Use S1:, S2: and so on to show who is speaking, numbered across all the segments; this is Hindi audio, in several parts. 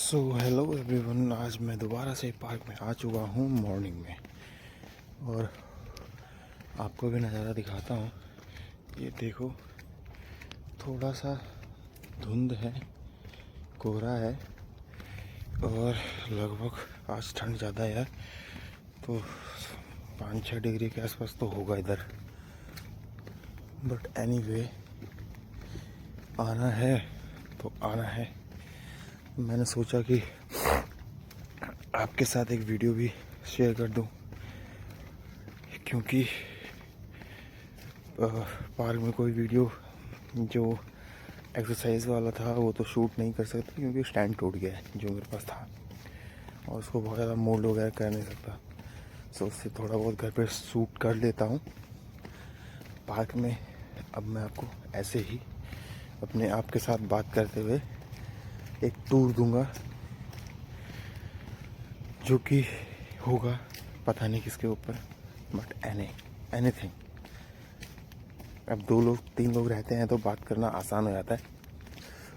S1: सो हेलो एवरीवन, आज मैं दोबारा से पार्क में आ चुका हूँ मॉर्निंग में और आपको भी नज़ारा दिखाता हूँ। ये देखो, थोड़ा सा धुंध है, कोहरा है और लगभग आज ठंड ज़्यादा है, तो 5-6 डिग्री के आसपास तो होगा इधर। बट एनीवे, आना है तो आना है। मैंने सोचा कि आपके साथ एक वीडियो भी शेयर कर दूं, क्योंकि पार्क में कोई वीडियो जो एक्सरसाइज वाला था वो तो शूट नहीं कर सकता, क्योंकि स्टैंड टूट गया है जो मेरे पास था और उसको बहुत ज़्यादा मोल्ड वगैरह कर नहीं सकता। सो उससे थोड़ा बहुत घर पे शूट कर लेता हूँ पार्क में। अब मैं आपको ऐसे ही अपने आप के साथ बात करते हुए एक टूर दूंगा, जो कि होगा पता नहीं किसके ऊपर, बट एनीथिंग। अब 2 लोग 3 लोग रहते हैं तो बात करना आसान हो जाता है,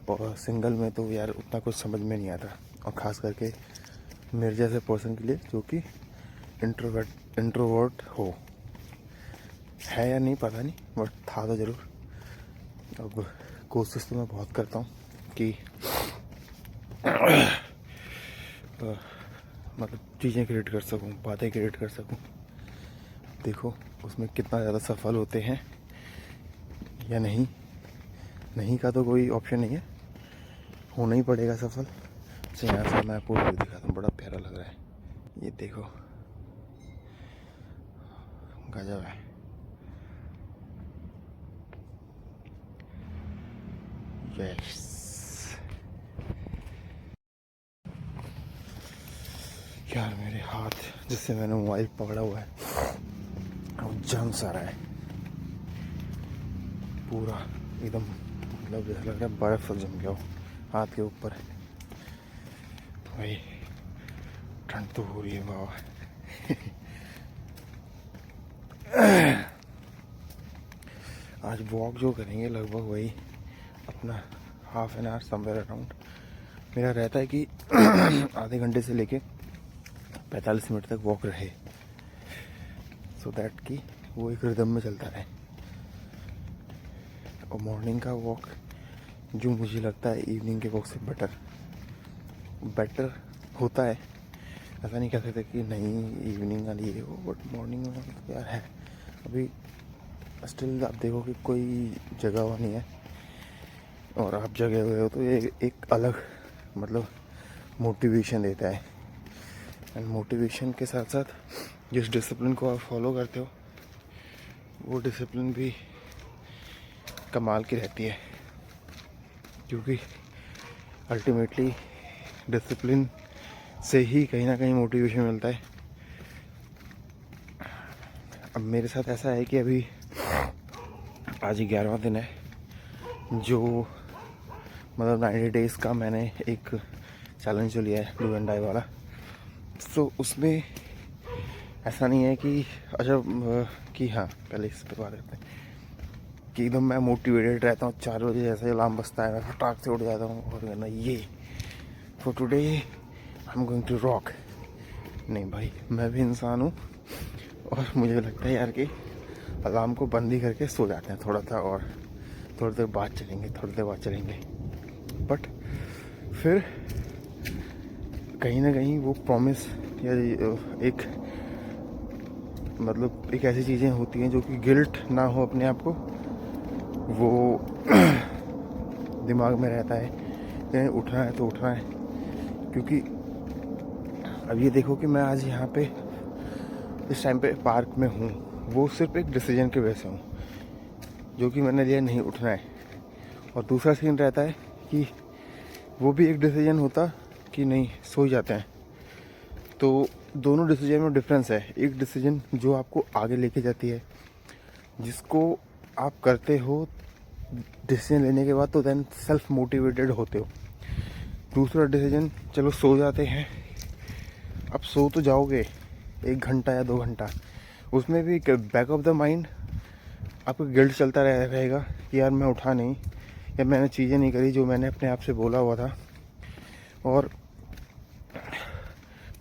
S1: और सिंगल में तो यार उतना कुछ समझ में नहीं आता, और ख़ास करके मेरे जैसे पर्सन के लिए जो कि इंट्रोवर्ट हो, है या नहीं पता नहीं, बट था तो ज़रूर। अब कोशिश तो मैं बहुत करता हूँ कि मतलब चीज़ें क्रिएट कर सकूँ, बातें क्रिएट कर सकूँ। देखो उसमें कितना ज़्यादा सफल होते हैं या नहीं, नहीं का तो कोई ऑप्शन नहीं है, होना ही पड़ेगा सफल। तो यहाँ से मैं आपको व्यू दिखाता हूँ, बड़ा प्यारा लग रहा है। ये देखो, गजब है। यस, यार मेरे हाथ जिससे मैंने मोबाइल पकड़ा हुआ है वो जम सा रहा है पूरा एकदम, मतलब जैसा लग रहा है बर्फ सा जम गया हो हाथ के ऊपर। भाई ठंड तो हो रही है बाबा। आज वॉक जो करेंगे लगभग वही अपना half an hour somewhere around. मेरा रहता है कि आधे घंटे से लेके 45 मिनट तक वॉक रहे, सो दैट कि वो एक रिदम में चलता रहे। और मॉर्निंग का वॉक जो मुझे लगता है इवनिंग के वॉक से बेटर होता है। ऐसा नहीं कह सकते कि नहीं इवनिंग का ये हो, बट मॉर्निंग में यार है। अभी स्टिल आप देखो कि कोई जगह हुआ नहीं है और आप जगे हुए हो, तो ये एक अलग मतलब मोटिवेशन देता है। एंड मोटिवेशन के साथ साथ जिस डिसिप्लिन को आप फॉलो करते हो वो डिसिप्लिन भी कमाल की रहती है, क्योंकि अल्टीमेटली डिसिप्लिन से ही कहीं ना कहीं मोटिवेशन मिलता है। अब मेरे साथ ऐसा है कि अभी आज 11वां दिन है, जो मतलब 90 डेज़ का मैंने एक चैलेंज जो लिया है डू एंड डाई वाला। तो उसमें ऐसा नहीं है कि अच्छा कि हाँ, पहले इस पर बात करते हैं कि एकदम मैं मोटिवेटेड रहता हूँ। 4 बजे जैसे अलार्म बजता है मैं फटाक से उठ जाता हूँ और कहना ये for today I am going to rock. नहीं भाई, मैं भी इंसान हूँ और मुझे लगता है यार कि अलार्म को बंद ही करके सो जाते हैं थोड़ा सा, और थोड़ी देर बाद चलेंगे। बट फिर कहीं ना कहीं वो प्रॉमिस या एक मतलब एक ऐसी चीज़ें होती हैं जो कि गिल्ट ना हो अपने आप को, वो दिमाग में रहता है कि उठना है तो उठना है। क्योंकि अब ये देखो कि मैं आज यहाँ पे इस टाइम पे पार्क में हूँ, वो सिर्फ एक डिसीजन की वजह से हूँ जो कि मैंने लिया नहीं उठना है। और दूसरा सीन रहता है कि वो भी एक डिसीजन होता कि नहीं सो जाते हैं। तो दोनों डिसीजन में डिफरेंस है। एक डिसीजन जो आपको आगे लेके जाती है, जिसको आप करते हो डिसीजन लेने के बाद, तो देन सेल्फ मोटिवेटेड होते हो। दूसरा डिसीजन, चलो सो जाते हैं, अब सो तो जाओगे 1 घंटा या 2 घंटा, उसमें भी बैक ऑफ द माइंड आपका गिल्ट चलता रहेगा कि यार मैं उठा नहीं, या मैंने चीज़ें नहीं करी जो मैंने अपने आप से बोला हुआ था। और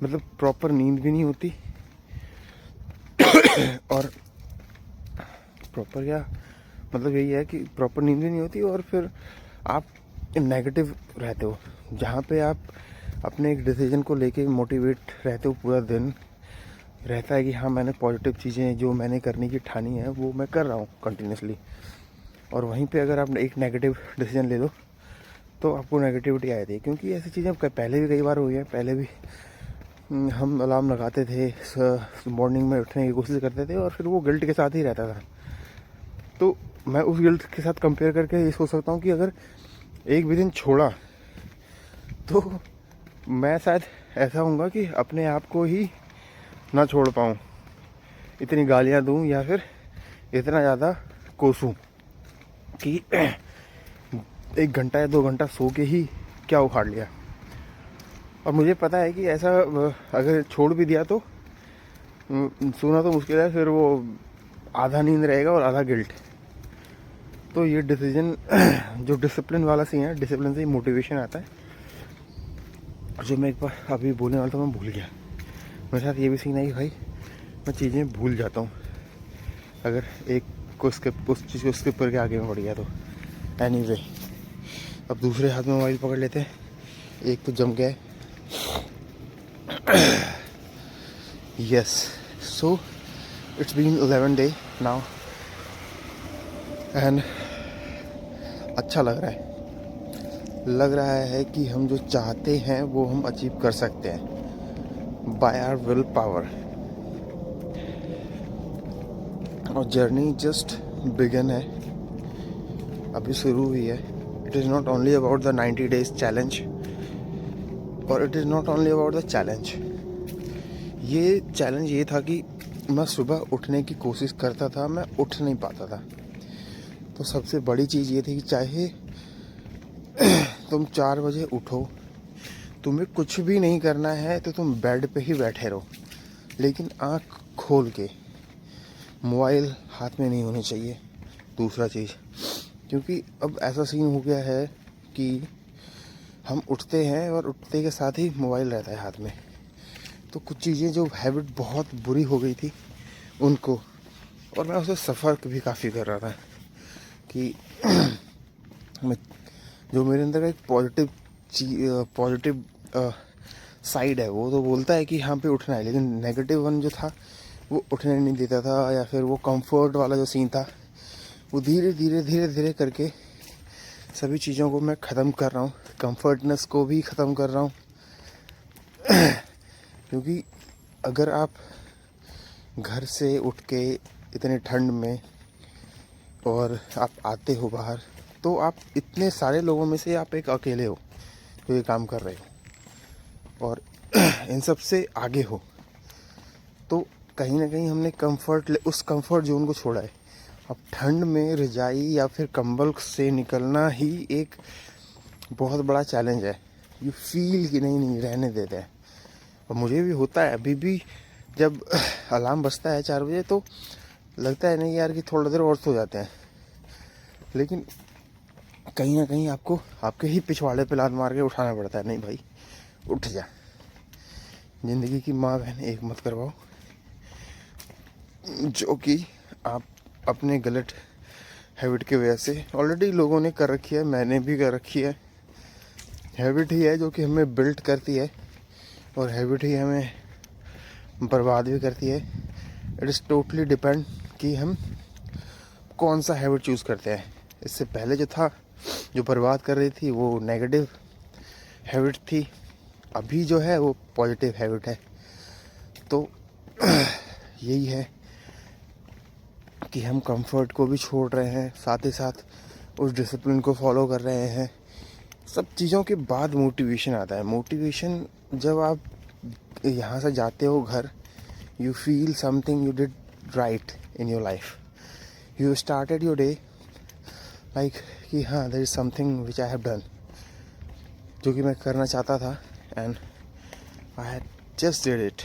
S1: मतलब प्रॉपर नींद भी नहीं होती और प्रॉपर क्या मतलब यही है कि प्रॉपर नींद भी नहीं होती और फिर आप नेगेटिव रहते हो। जहाँ पे आप अपने एक डिसीजन को लेके मोटिवेट रहते हो, पूरा दिन रहता है कि हाँ मैंने पॉजिटिव चीज़ें जो मैंने करने की ठानी है वो मैं कर रहा हूँ कंटिन्यूसली, और वहीं पे अगर आप एक नेगेटिव डिसीजन ले लो तो आपको नेगेटिविटी आ जाती है। क्योंकि ऐसी चीज़ें पहले भी कई बार हुई है। पहले भी हम अलार्म लगाते थे, मॉर्निंग में उठने की कोशिश करते थे और फिर वो गिल्ट के साथ ही रहता था। तो मैं उस गिल्ट के साथ कंपेयर करके ये सोच सकता हूँ कि अगर एक भी दिन छोड़ा तो मैं शायद ऐसा होऊंगा कि अपने आप को ही ना छोड़ पाऊँ, इतनी गालियाँ दूँ या फिर इतना ज़्यादा कोसूँ कि 1 घंटा या 2 घंटा सो के ही क्या उखाड़ लिया। और मुझे पता है कि ऐसा अगर छोड़ भी दिया तो सोना तो मुश्किल है, फिर वो आधा नींद रहेगा और आधा गिल्ट। तो ये डिसीजन जो डिसिप्लिन वाला सीन है, डिसिप्लिन से ही मोटिवेशन आता है। जो मैं एक बार अभी बोलने वाला था मैं भूल गया। मेरे साथ ये भी सीन है कि भाई मैं चीज़ें भूल जाता हूँ अगर एक को उस चीज़ को स्किप करके आगे में बढ़ गया तो। एनीवे, अब दूसरे हाथ में मोबाइल पकड़ लेते हैं, एक तो जम गया। Yes, so it's been 11 day now and अच्छा लग रहा है कि हम जो चाहते हैं वो हम अचीव कर सकते हैं बाय आवर विल पावर। और जर्नी जस्ट बिगन है, अभी शुरू हुई है। It is not only about the 90 days challenge, और it is not only about the challenge. ये चैलेंज ये था कि मैं सुबह उठने की कोशिश करता था, मैं उठ नहीं पाता था। तो सबसे बड़ी चीज़ ये थी कि चाहे तुम 4 बजे उठो, तुम्हें कुछ भी नहीं करना है तो तुम बेड पे ही बैठे रहो, लेकिन आँख खोल के, मोबाइल हाथ में नहीं होनी चाहिए। दूसरा चीज़, क्योंकि अब ऐसा सीन हो गया है कि हम उठते हैं और उठते के साथ ही मोबाइल रहता है हाथ में। तो कुछ चीज़ें जो हैबिट बहुत बुरी हो गई थी उनको, और मैं उसे सफ़र भी काफ़ी कर रहा था कि मैं जो मेरे अंदर का एक पॉजिटिव साइड है वो तो बोलता है कि यहाँ पे उठना है, लेकिन नेगेटिव वन जो था वो उठने नहीं देता था, या फिर वो कंफर्ट वाला जो सीन था वो धीरे धीरे करके सभी चीज़ों को मैं ख़त्म कर रहा हूँ। कंफर्टनेस को भी ख़त्म कर रहा हूँ क्योंकि अगर आप घर से उठ के इतने ठंड में और आप आते हो बाहर, तो आप इतने सारे लोगों में से आप एक अकेले हो जो ये काम कर रहे हो और इन सब से आगे हो। तो कहीं ना कहीं हमने उस कंफर्ट जोन को छोड़ा है। अब ठंड में रजाई या फिर कंबल से निकलना ही एक बहुत बड़ा चैलेंज है। यू फील कि नहीं रहने देते हैं। और मुझे भी होता है, अभी भी जब अलार्म बजता है 4 बजे तो लगता है नहीं यार कि थोड़ा देर और सो जाते हैं, लेकिन कहीं ना कहीं आपको आपके ही पिछवाड़े पे लात मार के उठाना पड़ता है। नहीं भाई उठ जा, ज़िंदगी की माँ बहन एक मत करवाओ जो कि आप अपने गलत हैबिट की वजह से ऑलरेडी लोगों ने कर रखी है, मैंने भी कर रखी है। हैबिट ही है जो कि हमें बिल्ट करती है और हैबिट ही हमें बर्बाद भी करती है। इट इज़ टोटली डिपेंड कि हम कौन सा हैबिट चूज़ करते हैं। इससे पहले जो था जो बर्बाद कर रही थी वो नेगेटिव हैबिट थी, अभी जो है वो पॉजिटिव हैबिट है। तो यही है कि हम कंफर्ट को भी छोड़ रहे हैं, साथ ही साथ उस डिसिप्लिन को फॉलो कर रहे हैं। सब चीज़ों के बाद मोटिवेशन आता है। मोटिवेशन जब आप यहाँ से जाते हो घर, you feel something you did right in your life, you started your day like कि हाँ there is something which I have done, जो कि मैं करना चाहता था and I had just did it.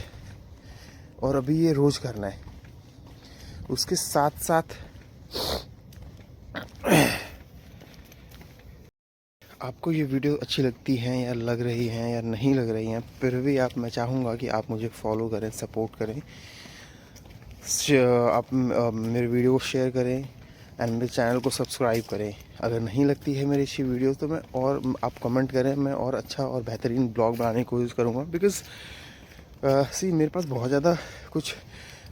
S1: और अभी ये रोज़ करना है। उसके साथ साथ आपको ये वीडियो अच्छी लगती हैं या लग रही हैं या नहीं लग रही हैं, फिर भी मैं चाहूँगा कि आप मुझे फॉलो करें, सपोर्ट करें, आप मेरे वीडियो को शेयर करें एंड मेरे चैनल को सब्सक्राइब करें। अगर नहीं लगती है मेरी अच्छी वीडियो तो मैं और आप कमेंट करें, मैं और अच्छा और बेहतरीन ब्लॉग बनाने की कोशिश करूँगा। बिकॉज़ मेरे पास बहुत ज़्यादा कुछ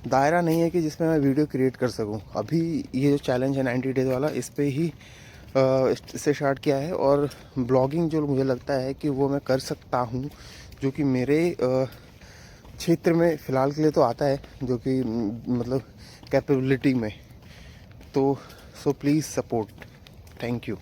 S1: दायरा नहीं है कि जिसमें मैं वीडियो क्रिएट कर सकूं। अभी ये जो चैलेंज है 90 डेज़ वाला, इस पे ही इससे स्टार्ट किया है। और ब्लॉगिंग जो मुझे लगता है कि वो मैं कर सकता हूं, जो कि मेरे क्षेत्र में फ़िलहाल के लिए तो आता है, जो कि मतलब कैपेबिलिटी में। तो प्लीज़ सपोर्ट। Thank you.